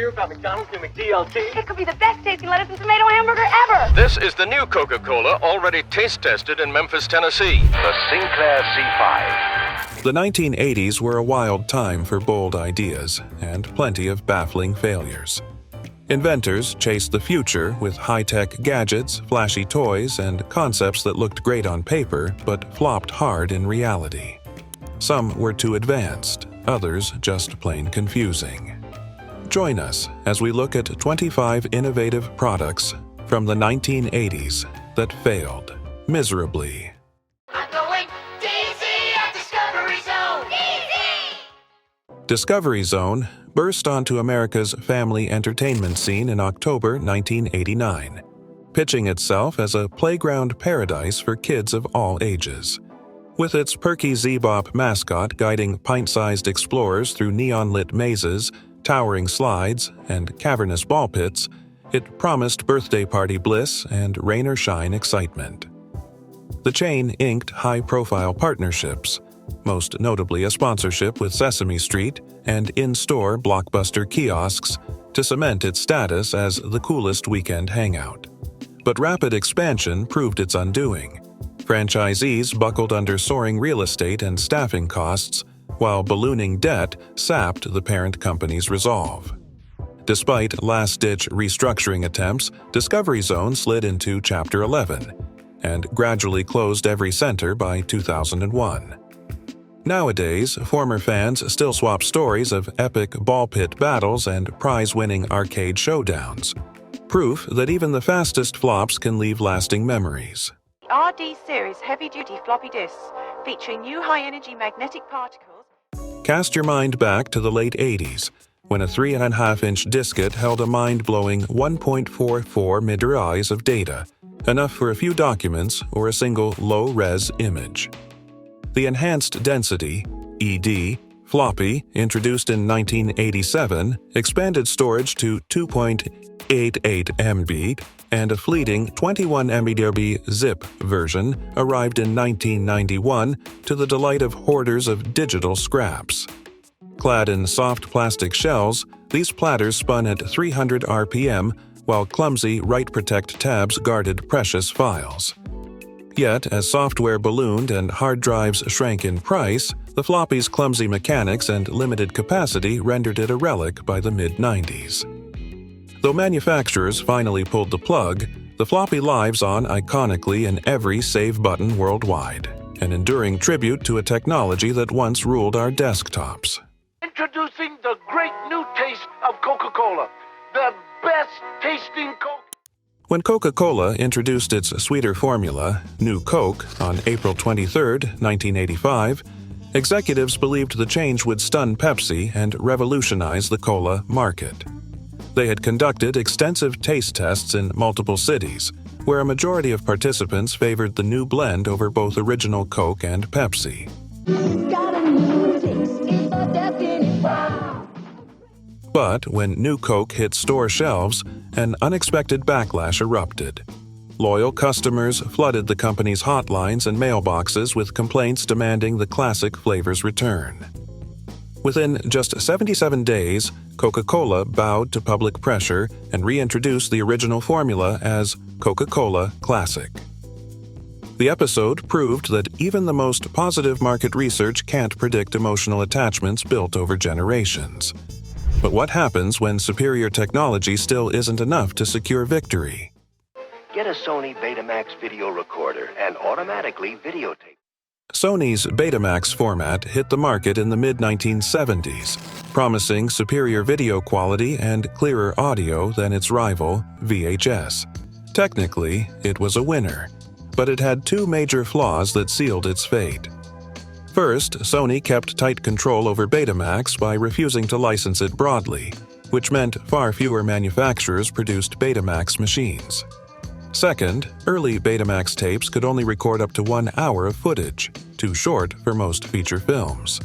hear about McDonald's new McDLT? It could be the best tasting lettuce and tomato hamburger ever. This is the new Coca-Cola, already taste tested in Memphis, Tennessee. The Sinclair C5. The 1980s were a wild time for bold ideas and plenty of baffling failures. Inventors chased the future with high-tech gadgets, flashy toys, and concepts that looked great on paper but flopped hard in reality. Some were too advanced, others just plain confusing. Join us as we look at 25 innovative products from the 1980s that failed miserably. I'm going DZ at Discovery Zone! DZ! Discovery Zone burst onto America's family entertainment scene in October 1989, pitching itself as a playground paradise for kids of all ages. With its perky Z-Bop mascot guiding pint-sized explorers through neon-lit mazes, towering slides, and cavernous ball pits, it promised birthday party bliss and rain or shine excitement. The chain inked high-profile partnerships, most notably a sponsorship with Sesame Street and in-store blockbuster kiosks, to cement its status as the coolest weekend hangout. But rapid expansion proved its undoing. Franchisees buckled under soaring real estate and staffing costs, while ballooning debt sapped the parent company's resolve. Despite last-ditch restructuring attempts, Discovery Zone slid into Chapter 11 and gradually closed every center by 2001. Nowadays, former fans still swap stories of epic ball pit battles and prize-winning arcade showdowns, proof that even the fastest flops can leave lasting memories. RD Series heavy-duty floppy disks featuring new high-energy magnetic particles. Cast your mind back to the late 80s, when a 3.5-inch diskette held a mind-blowing 1.44 megabytes of data, enough for a few documents or a single low-res image. The Enhanced Density (ED) floppy, introduced in 1987, expanded storage to 2.88 MB, and a fleeting 21 MB zip version arrived in 1991 to the delight of hoarders of digital scraps. Clad in soft plastic shells, these platters spun at 300 RPM, while clumsy Write Protect tabs guarded precious files. Yet, as software ballooned and hard drives shrank in price, the floppy's clumsy mechanics and limited capacity rendered it a relic by the mid-90s. Though manufacturers finally pulled the plug, the floppy lives on iconically in every save button worldwide, an enduring tribute to a technology that once ruled our desktops. Introducing the great new taste of Coca-Cola, the best tasting Coke. When Coca-Cola introduced its sweeter formula, New Coke, on April 23, 1985, executives believed the change would stun Pepsi and revolutionize the cola market. They had conducted extensive taste tests in multiple cities, where a majority of participants favored the new blend over both original Coke and Pepsi. But when New Coke hit store shelves, an unexpected backlash erupted. Loyal customers flooded the company's hotlines and mailboxes with complaints demanding the classic flavor's return. Within just 77 days, Coca-Cola bowed to public pressure and reintroduced the original formula as Coca-Cola Classic. The episode proved that even the most positive market research can't predict emotional attachments built over generations. But what happens when superior technology still isn't enough to secure victory? Get a Sony Betamax video recorder and automatically videotape. Sony's Betamax format hit the market in the mid-1970s, promising superior video quality and clearer audio than its rival, VHS. Technically, it was a winner, but it had two major flaws that sealed its fate. First, Sony kept tight control over Betamax by refusing to license it broadly, which meant far fewer manufacturers produced Betamax machines. Second, early Betamax tapes could only record up to 1 hour of footage, too short for most feature films.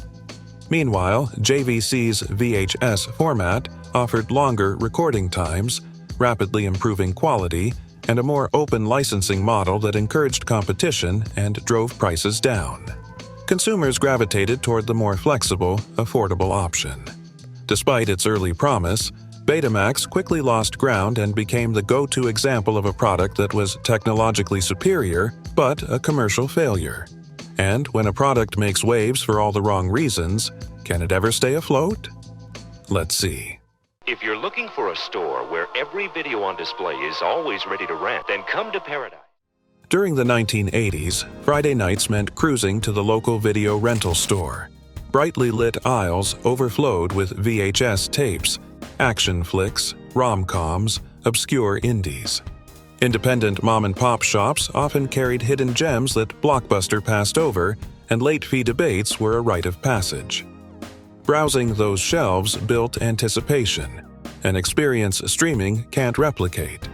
Meanwhile, JVC's VHS format offered longer recording times, rapidly improving quality, and a more open licensing model that encouraged competition and drove prices down. Consumers gravitated toward the more flexible, affordable option. Despite its early promise, Betamax quickly lost ground and became the go-to example of a product that was technologically superior, but a commercial failure. And when a product makes waves for all the wrong reasons, can it ever stay afloat? Let's see. If you're looking for a store where every video on display is always ready to rent, then come to Paradise. During the 1980s, Friday nights meant cruising to the local video rental store. Brightly lit aisles overflowed with VHS tapes, action flicks, rom-coms, obscure indies. Independent mom-and-pop shops often carried hidden gems that Blockbuster passed over, and late-fee debates were a rite of passage. Browsing those shelves built anticipation, an experience streaming can't replicate.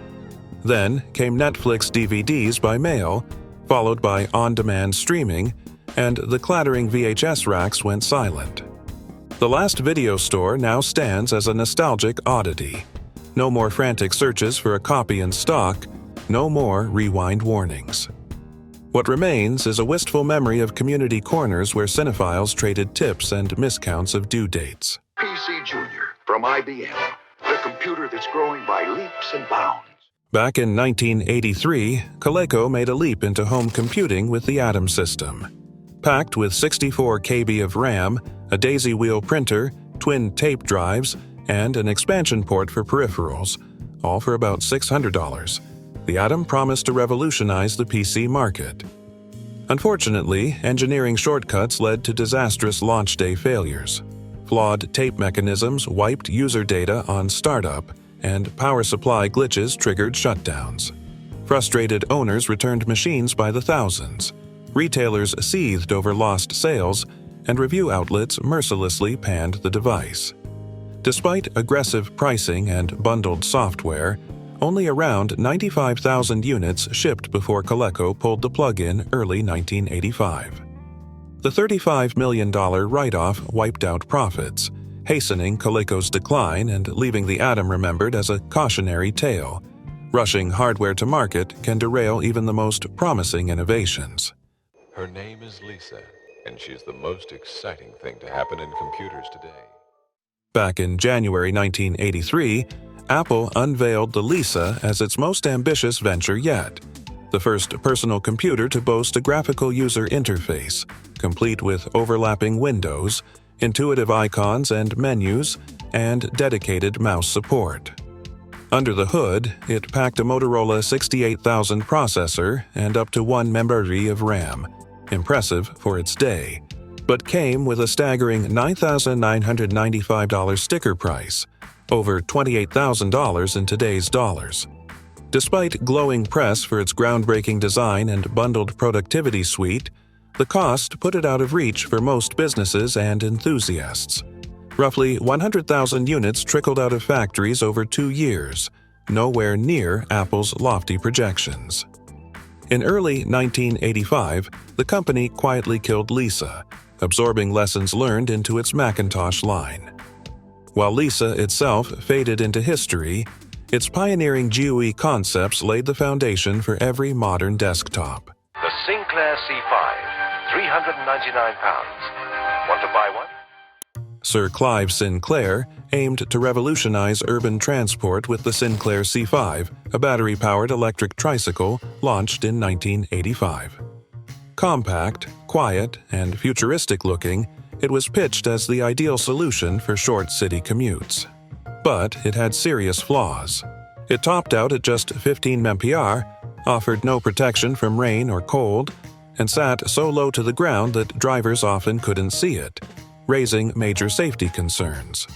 Then came Netflix DVDs by mail, followed by on-demand streaming, and the clattering VHS racks went silent. The last video store now stands as a nostalgic oddity. No more frantic searches for a copy in stock, no more rewind warnings. What remains is a wistful memory of community corners where cinephiles traded tips and miscounts of due dates. PC Junior from IBM, the computer that's growing by leaps and bounds. Back in 1983, Coleco made a leap into home computing with the Atom system. Packed with 64 KB of RAM, a daisy wheel printer, twin tape drives, and an expansion port for peripherals, all for about $600. The Atom promised to revolutionize the PC market. Unfortunately, engineering shortcuts led to disastrous launch day failures. Flawed tape mechanisms wiped user data on startup, and power supply glitches triggered shutdowns. Frustrated owners returned machines by the thousands. Retailers seethed over lost sales, and review outlets mercilessly panned the device. Despite aggressive pricing and bundled software, only around 95,000 units shipped before Coleco pulled the plug in early 1985. The $35 million write-off wiped out profits, hastening Coleco's decline and leaving the Atom remembered as a cautionary tale. Rushing hardware to market can derail even the most promising innovations. Her name is Lisa, and she's the most exciting thing to happen in computers today. Back in January 1983, Apple unveiled the Lisa as its most ambitious venture yet, the first personal computer to boast a graphical user interface, complete with overlapping windows, intuitive icons and menus, and dedicated mouse support. Under the hood, it packed a Motorola 68000 processor and up to 1 memory of RAM, impressive for its day, but came with a staggering $9,995 sticker price, over $28,000 in today's dollars. Despite glowing press for its groundbreaking design and bundled productivity suite, the cost put it out of reach for most businesses and enthusiasts. Roughly 100,000 units trickled out of factories over 2 years, nowhere near Apple's lofty projections. In early 1985, the company quietly killed Lisa, absorbing lessons learned into its Macintosh line. While Lisa itself faded into history, its pioneering GUI concepts laid the foundation for every modern desktop. The Sinclair C5, 399 pounds. Want to buy one? Sir Clive Sinclair aimed to revolutionize urban transport with the Sinclair C5, a battery-powered electric tricycle launched in 1985. Compact, quiet, and futuristic-looking, it was pitched as the ideal solution for short city commutes. But it had serious flaws. It topped out at just 15 mph, offered no protection from rain or cold, and sat so low to the ground that drivers often couldn't see it, raising major safety concerns.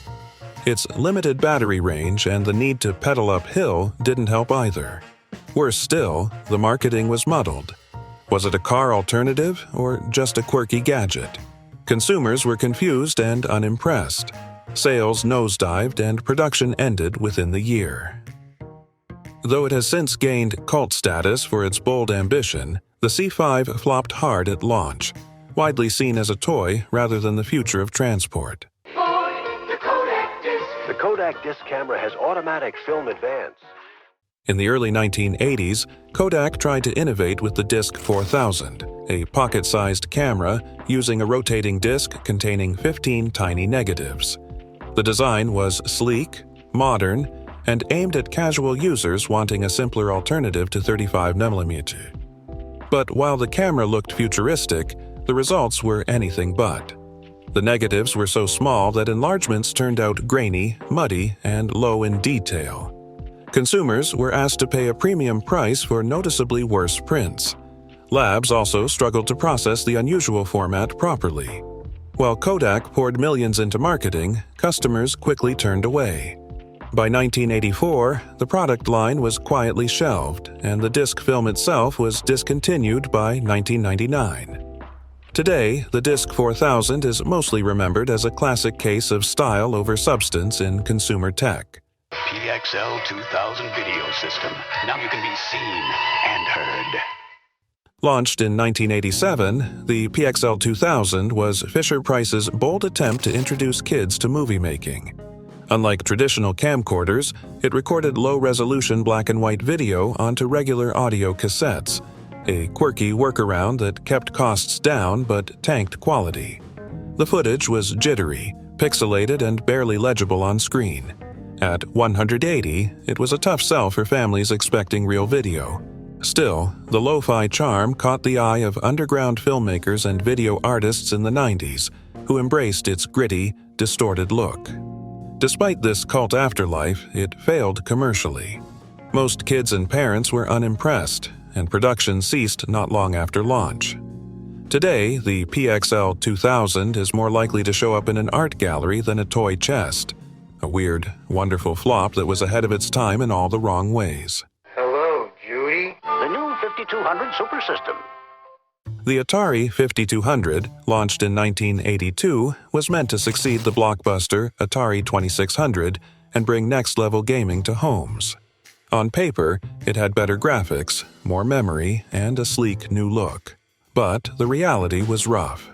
Its limited battery range and the need to pedal uphill didn't help either. Worse still, the marketing was muddled. Was it a car alternative or just a quirky gadget? Consumers were confused and unimpressed. Sales nosedived and production ended within the year. Though it has since gained cult status for its bold ambition, the C5 flopped hard at launch, widely seen as a toy rather than the future of transport. The Kodak disc camera has automatic film advance. In the early 1980s, Kodak tried to innovate with the Disc 4000, a pocket-sized camera using a rotating disc containing 15 tiny negatives. The design was sleek, modern, and aimed at casual users wanting a simpler alternative to 35mm. But while the camera looked futuristic, the results were anything but. The negatives were so small that enlargements turned out grainy, muddy, and low in detail. Consumers were asked to pay a premium price for noticeably worse prints. Labs also struggled to process the unusual format properly. While Kodak poured millions into marketing, customers quickly turned away. By 1984, the product line was quietly shelved, and the disc film itself was discontinued by 1999. Today, the Disc 4000 is mostly remembered as a classic case of style over substance in consumer tech. PXL 2000 video system. Now you can be seen and heard. Launched in 1987, the PXL 2000 was Fisher-Price's bold attempt to introduce kids to movie making. Unlike traditional camcorders, it recorded low-resolution black-and-white video onto regular audio cassettes, a quirky workaround that kept costs down but tanked quality. The footage was jittery, pixelated, and barely legible on screen. At 180, it was a tough sell for families expecting real video. Still, the lo-fi charm caught the eye of underground filmmakers and video artists in the 90s, who embraced its gritty, distorted look. Despite this cult afterlife, it failed commercially. Most kids and parents were unimpressed, and production ceased not long after launch. Today, the PXL 2000 is more likely to show up in an art gallery than a toy chest. A weird, wonderful flop that was ahead of its time in all the wrong ways. Hello, Judy. The new 5200 Super System. The Atari 5200, launched in 1982, was meant to succeed the blockbuster Atari 2600 and bring next-level gaming to homes. On paper, it had better graphics, more memory, and a sleek new look. But the reality was rough.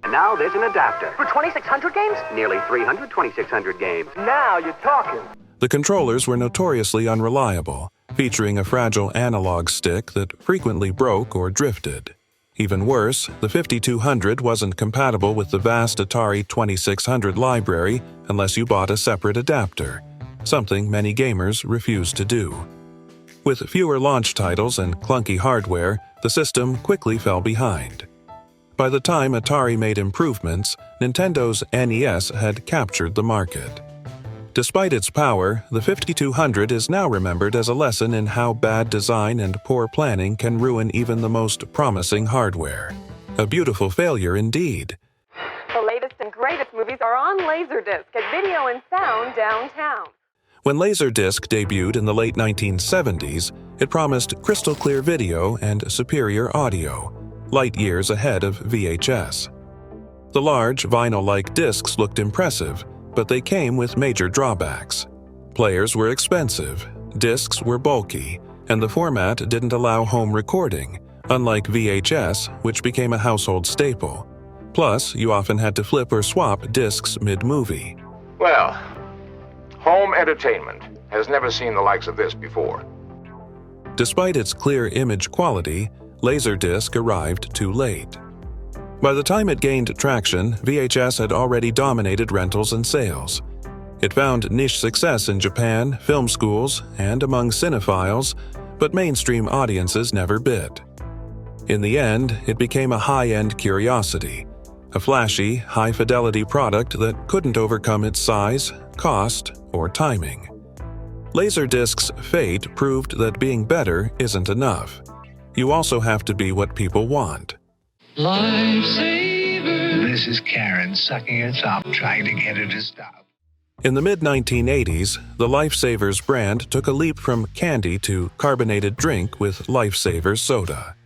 And now there's an adapter. For 2600 games? Nearly 300 2600 games. Now you're talking. The controllers were notoriously unreliable, featuring a fragile analog stick that frequently broke or drifted. Even worse, the 5200 wasn't compatible with the vast Atari 2600 library unless you bought a separate adapter, something many gamers refused to do. With fewer launch titles and clunky hardware, the system quickly fell behind. By the time Atari made improvements, Nintendo's NES had captured the market. Despite its power, the 5200 is now remembered as a lesson in how bad design and poor planning can ruin even the most promising hardware. A beautiful failure indeed. The latest and greatest movies are on Laserdisc at Video and Sound downtown. When Laserdisc debuted in the late 1970s, it promised crystal-clear video and superior audio, light years ahead of VHS. The large, vinyl-like discs looked impressive, but they came with major drawbacks. Players were expensive, discs were bulky, and the format didn't allow home recording, unlike VHS, which became a household staple. Plus, you often had to flip or swap discs mid-movie. Well, home entertainment has never seen the likes of this before. Despite its clear image quality, Laserdisc arrived too late. By the time it gained traction, VHS had already dominated rentals and sales. It found niche success in Japan, film schools, and among cinephiles, but mainstream audiences never bit. In the end, it became a high-end curiosity, a flashy, high-fidelity product that couldn't overcome its size, cost, or timing. Laserdisc's fate proved that being better isn't enough. You also have to be what people want. Lifesaver. This is Karen sucking her thumb, trying to get her to stop. In the mid-1980s, the Lifesavers brand took a leap from candy to carbonated drink with Lifesavers soda.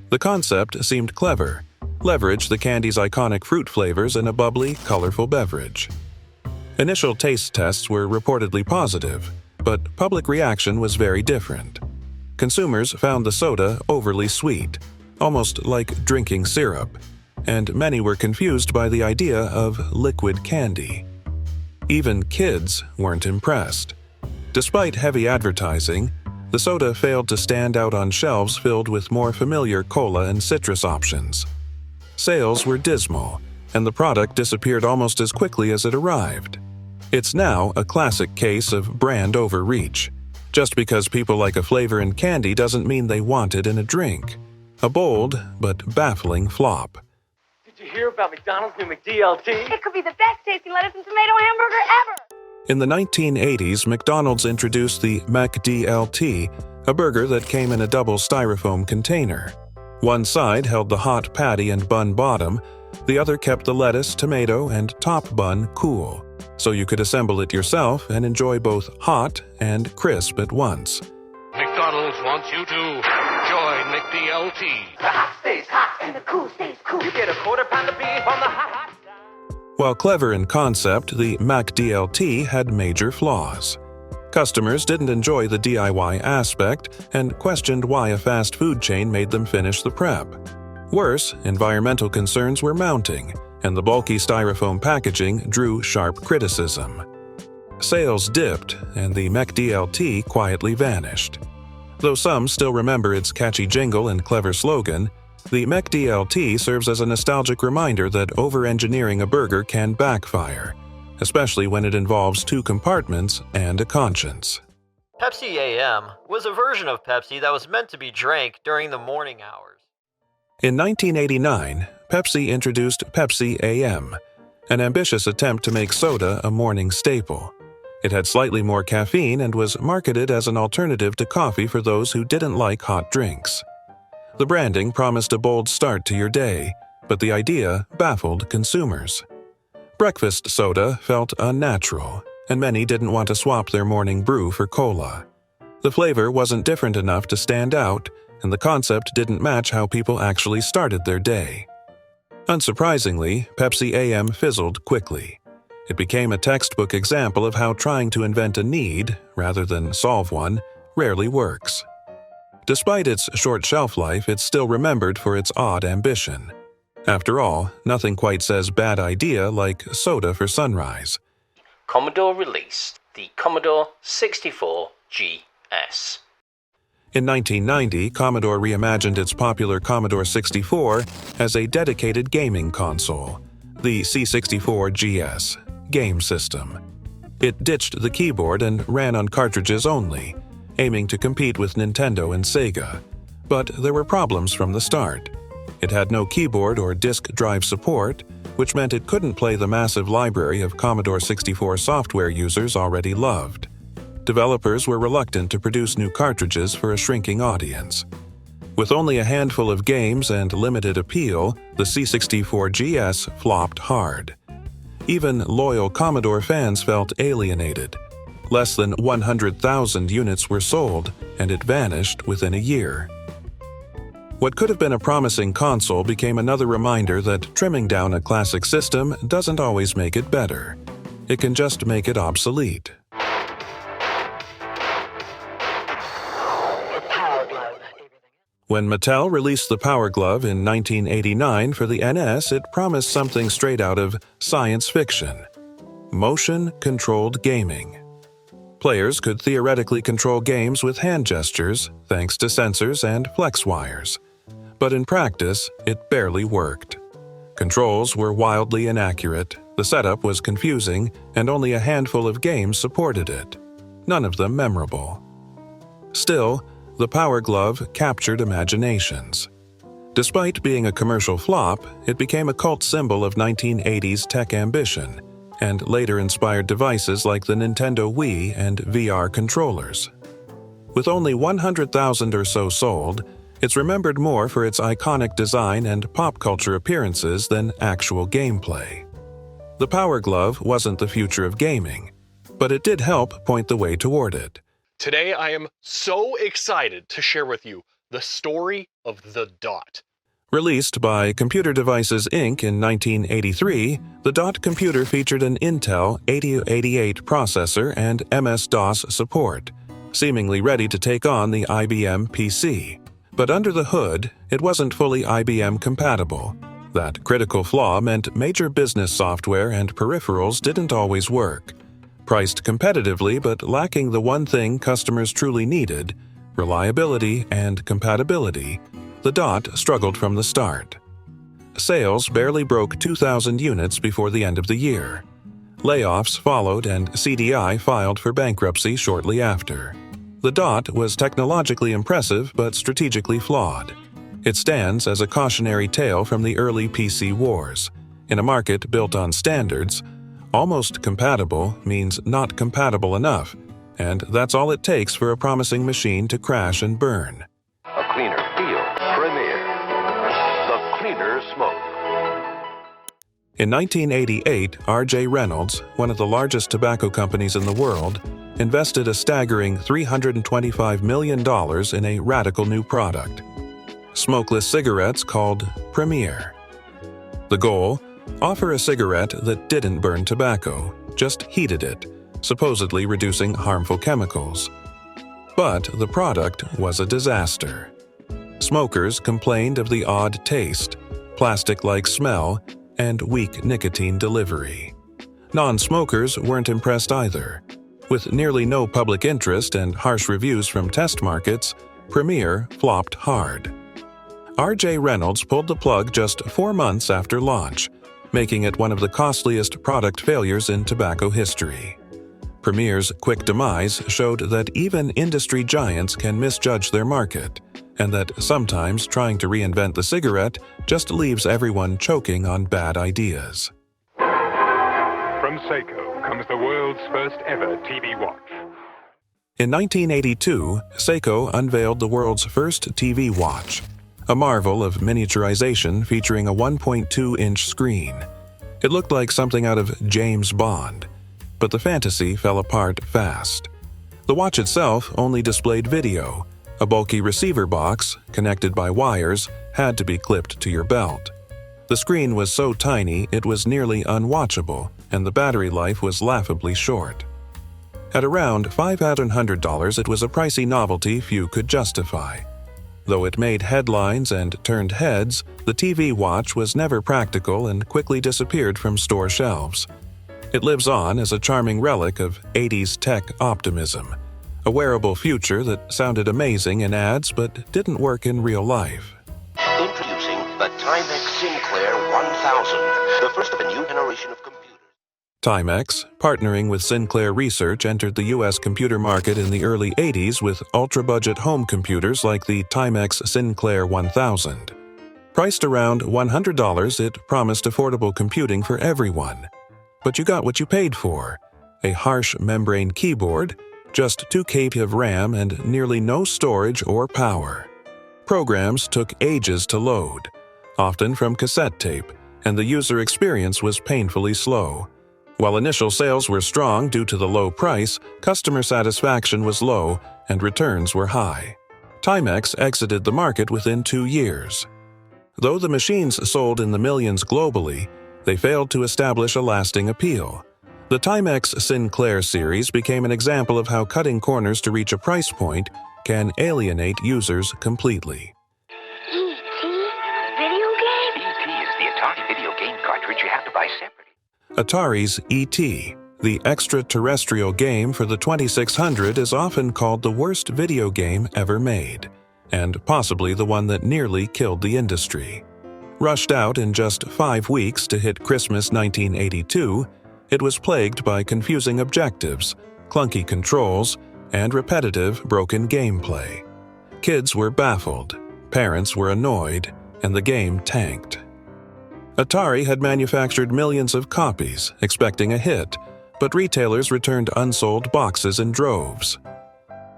The concept seemed clever. Leverage the candy's iconic fruit flavors in a bubbly, colorful beverage. Initial taste tests were reportedly positive, but public reaction was very different. Consumers found the soda overly sweet, almost like drinking syrup, and many were confused by the idea of liquid candy. Even kids weren't impressed. Despite heavy advertising, the soda failed to stand out on shelves filled with more familiar cola and citrus options. Sales were dismal, and the product disappeared almost as quickly as it arrived. It's now a classic case of brand overreach. Just because people like a flavor in candy doesn't mean they want it in a drink. A bold but baffling flop. Did you hear about McDonald's new McDLT? It could be the best tasting lettuce and tomato hamburger ever! In the 1980s, McDonald's introduced the McDLT, a burger that came in a double styrofoam container. One side held the hot patty and bun bottom, the other kept the lettuce, tomato, and top bun cool, so you could assemble it yourself and enjoy both hot and crisp at once. McDonald's wants you to join McDLT. The hot stays hot and the cool stays cool. You get a quarter pound of beef on the hot side. While clever in concept, the McDLT had major flaws. Customers didn't enjoy the DIY aspect and questioned why a fast food chain made them finish the prep. Worse, environmental concerns were mounting, and the bulky styrofoam packaging drew sharp criticism. Sales dipped, and the McDLT quietly vanished. Though some still remember its catchy jingle and clever slogan, the McDLT serves as a nostalgic reminder that over-engineering a burger can backfire, especially when it involves two compartments and a conscience. Pepsi AM was a version of Pepsi that was meant to be drank during the morning hours. In 1989, Pepsi introduced Pepsi AM, an ambitious attempt to make soda a morning staple. It had slightly more caffeine and was marketed as an alternative to coffee for those who didn't like hot drinks. The branding promised a bold start to your day, but the idea baffled consumers. Breakfast soda felt unnatural, and many didn't want to swap their morning brew for cola. The flavor wasn't different enough to stand out, and the concept didn't match how people actually started their day. Unsurprisingly, Pepsi AM fizzled quickly. It became a textbook example of how trying to invent a need, rather than solve one, rarely works. Despite its short shelf life, it's still remembered for its odd ambition. After all, nothing quite says bad idea like soda for sunrise. Commodore released the Commodore 64 GS. In 1990, Commodore reimagined its popular Commodore 64 as a dedicated gaming console, the C64 GS game system. It ditched the keyboard and ran on cartridges only, aiming to compete with Nintendo and Sega. But there were problems from the start. It had no keyboard or disk drive support, which meant it couldn't play the massive library of Commodore 64 software users already loved. Developers were reluctant to produce new cartridges for a shrinking audience. With only a handful of games and limited appeal, the C64 GS flopped hard. Even loyal Commodore fans felt alienated. Less than 100,000 units were sold, and it vanished within a year. What could have been a promising console became another reminder that trimming down a classic system doesn't always make it better. It can just make it obsolete. When Mattel released the Power Glove in 1989 for the NS, it promised something straight out of science fiction: motion-controlled gaming. Players could theoretically control games with hand gestures, thanks to sensors and flex wires. But in practice, it barely worked. Controls were wildly inaccurate, the setup was confusing, and only a handful of games supported it. None of them memorable. Still, the Power Glove captured imaginations. Despite being a commercial flop, it became a cult symbol of 1980s tech ambition, and later inspired devices like the Nintendo Wii and VR controllers. With only 100,000 or so sold, it's remembered more for its iconic design and pop culture appearances than actual gameplay. The Power Glove wasn't the future of gaming, but it did help point the way toward it. Today I am so excited to share with you the story of the DOT. Released by Computer Devices Inc. in 1983, the DOT computer featured an Intel 8088 processor and MS-DOS support, seemingly ready to take on the IBM PC. But under the hood, it wasn't fully IBM compatible. That critical flaw meant major business software and peripherals didn't always work. Priced competitively but lacking the one thing customers truly needed, reliability and compatibility, the DOT struggled from the start. Sales barely broke 2,000 units before the end of the year. Layoffs followed and CDI filed for bankruptcy shortly after. The DOT was technologically impressive but strategically flawed. It stands as a cautionary tale from the early PC wars. In a market built on standards, almost compatible means not compatible enough, and that's all it takes for a promising machine to crash and burn. A cleaner feel. Premier. The cleaner smoke. In 1988, R.J. Reynolds, one of the largest tobacco companies in the world, invested a staggering $325 million in a radical new product: smokeless cigarettes called Premier. The goal? Offer a cigarette that didn't burn tobacco, just heated it, supposedly reducing harmful chemicals. But the product was a disaster. Smokers complained of the odd taste, plastic-like smell, and weak nicotine delivery. Non-smokers weren't impressed either. With nearly no public interest and harsh reviews from test markets, Premier flopped hard. R.J. Reynolds pulled the plug just 4 months after launch, making it one of the costliest product failures in tobacco history. Premier's quick demise showed that even industry giants can misjudge their market, and that sometimes trying to reinvent the cigarette just leaves everyone choking on bad ideas. From Seiko comes the world's first ever TV watch. In 1982, Seiko unveiled the world's first TV watch, a marvel of miniaturization featuring a 1.2-inch screen. It looked like something out of James Bond, but the fantasy fell apart fast. The watch itself only displayed video. A bulky receiver box, connected by wires, had to be clipped to your belt. The screen was so tiny it was nearly unwatchable, and the battery life was laughably short. At around $500, it was a pricey novelty few could justify. Though it made headlines and turned heads, the TV watch was never practical and quickly disappeared from store shelves. It lives on as a charming relic of 80s tech optimism, a wearable future that sounded amazing in ads but didn't work in real life. Introducing the Timex Sinclair 1000, the first of a new generation of computers. Timex, partnering with Sinclair Research, entered the U.S. computer market in the early 80s with ultra-budget home computers like the Timex Sinclair 1000. Priced around $100, it promised affordable computing for everyone. But you got what you paid for: a harsh membrane keyboard, just 2 KB of RAM, and nearly no storage or power. Programs took ages to load, often from cassette tape, and the user experience was painfully slow. While initial sales were strong due to the low price, customer satisfaction was low and returns were high. Timex exited the market within 2 years. Though the machines sold in the millions globally, they failed to establish a lasting appeal. The Timex Sinclair series became an example of how cutting corners to reach a price point can alienate users completely. E.T. Video game? E.T. is the Atari video game cartridge you have to buy separately. Atari's E.T., the extraterrestrial game for the 2600, is often called the worst video game ever made, and possibly the one that nearly killed the industry. Rushed out in just 5 weeks to hit Christmas 1982, it was plagued by confusing objectives, clunky controls, and repetitive, broken gameplay. Kids were baffled, parents were annoyed, and the game tanked. Atari had manufactured millions of copies, expecting a hit, but retailers returned unsold boxes in droves.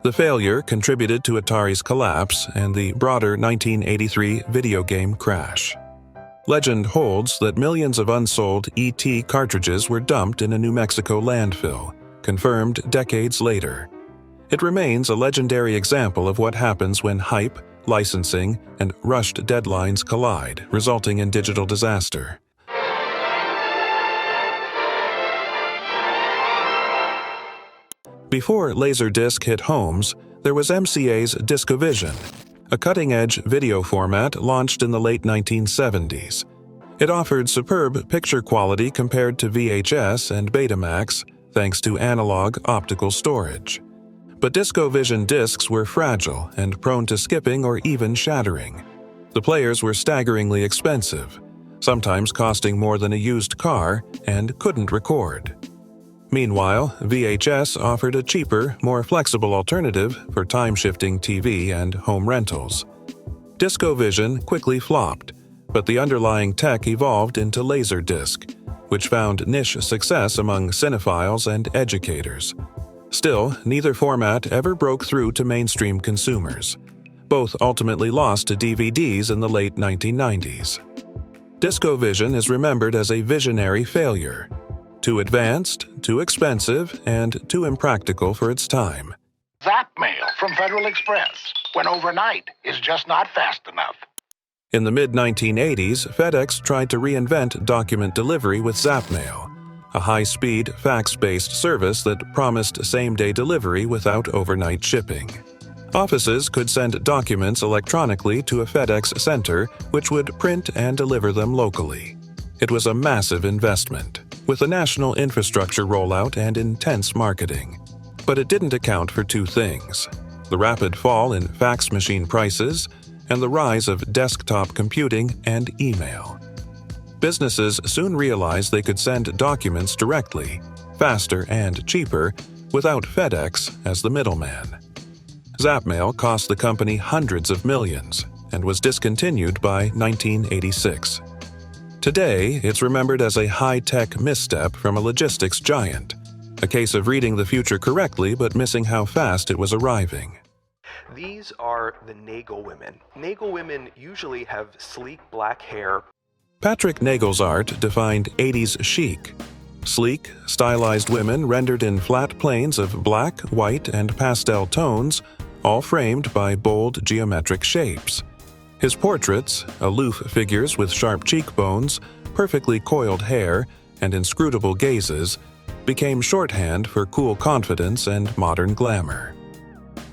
The failure contributed to Atari's collapse and the broader 1983 video game crash. Legend holds that millions of unsold E.T. cartridges were dumped in a New Mexico landfill, confirmed decades later. It remains a legendary example of what happens when hype, licensing, and rushed deadlines collide, resulting in digital disaster. Before Laserdisc hit homes, there was MCA's DiscoVision, a cutting-edge video format launched in the late 1970s. It offered superb picture quality compared to VHS and Betamax, thanks to analog optical storage. But DiscoVision discs were fragile and prone to skipping or even shattering. The players were staggeringly expensive, sometimes costing more than a used car, and couldn't record. Meanwhile, VHS offered a cheaper, more flexible alternative for time-shifting TV and home rentals. DiscoVision quickly flopped, but the underlying tech evolved into Laserdisc, which found niche success among cinephiles and educators. Still, neither format ever broke through to mainstream consumers. Both ultimately lost to DVDs in the late 1990s. DiscoVision is remembered as a visionary failure. Too advanced, too expensive, and too impractical for its time. Zap mail from Federal Express, when overnight is just not fast enough. In the mid-1980s, FedEx tried to reinvent document delivery with Zapmail, a high-speed, fax-based service that promised same-day delivery without overnight shipping. Offices could send documents electronically to a FedEx center, which would print and deliver them locally. It was a massive investment, with a national infrastructure rollout and intense marketing. But it didn't account for two things: the rapid fall in fax machine prices and the rise of desktop computing and email. Businesses soon realized they could send documents directly, faster and cheaper, without FedEx as the middleman. Zapmail cost the company hundreds of millions and was discontinued by 1986. Today, it's remembered as a high-tech misstep from a logistics giant, a case of reading the future correctly but missing how fast it was arriving. These are the Nagel women. Nagel women usually have sleek black hair. Patrick Nagel's art defined 80s chic. Sleek, stylized women rendered in flat planes of black, white, and pastel tones, all framed by bold geometric shapes. His portraits, aloof figures with sharp cheekbones, perfectly coiled hair, and inscrutable gazes, became shorthand for cool confidence and modern glamour.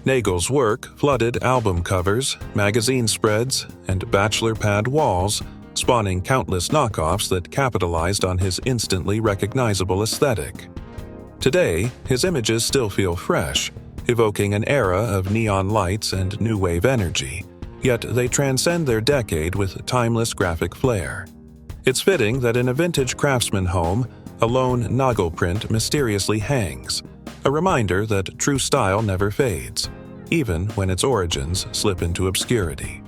Nagel's work flooded album covers, magazine spreads, and bachelor pad walls, spawning countless knockoffs that capitalized on his instantly recognizable aesthetic. Today, his images still feel fresh, evoking an era of neon lights and new wave energy, yet they transcend their decade with timeless graphic flair. It's fitting that in a vintage craftsman home, a lone Nagel print mysteriously hangs, a reminder that true style never fades, even when its origins slip into obscurity.